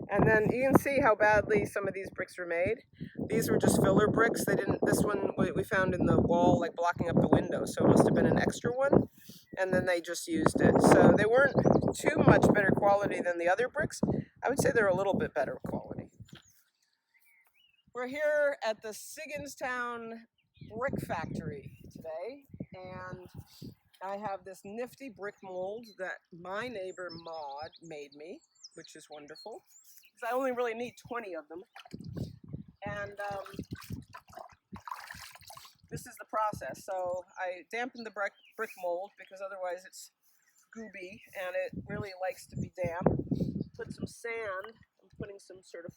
And then you can see how badly some of these bricks were made. These were just filler bricks. They didn't. This one we found in the wall, like blocking up the window, so it must have been an extra one. And then they just used it. So they weren't too much better quality than the other bricks. I would say they're a little bit better quality. We're here at the Sigginstown brick factory today, and I have this nifty brick mold that my neighbor Maud made me, which is wonderful. I only really need 20 of them. And this is the process. So I dampen the brick mold because otherwise it's gooby and it really likes to be damp. Put some sand. I'm putting some sort of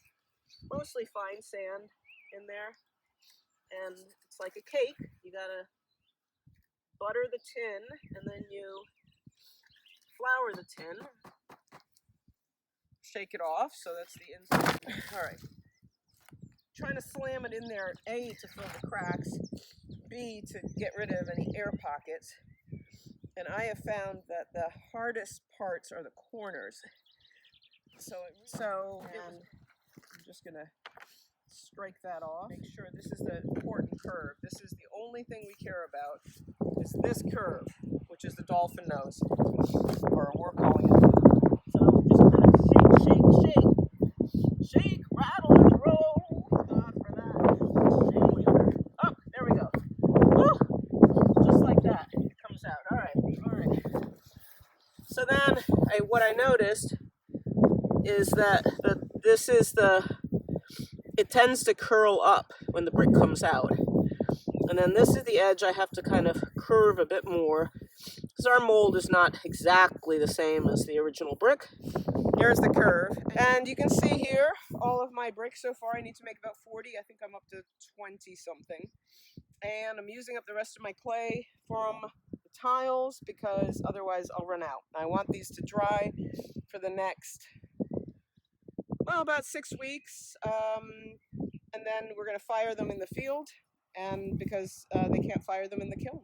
mostly fine sand in there. And it's like a cake. You gotta butter the tin and then you flour the tin. Shake it off, so that's the inside. All right. Trying to slam it in there, A, to fill the cracks, B, to get rid of any air pockets. And I have found that the hardest parts are the corners. And I'm just gonna strike that off. Make sure this is the important curve. This is the only thing we care about, is this curve, which is the dolphin nose, or we're calling it. So just kind of shake, rattle, and roll. God for that. Shake. Oh, there we go. Woo! Just like that, it comes out. All right. So then, what I noticed is that it tends to curl up when the brick comes out. And then this is the edge I have to kind of curve a bit more, because our mold is not exactly the same as the original brick. Here's the curve. And you can see here all of my bricks so far. I need to make about 40. I think I'm up to 20 something. And I'm using up the rest of my clay from the tiles because otherwise I'll run out. I want these to dry for the next, about 6 weeks. And then we're going to fire them in the field, and because they can't fire them in the kiln.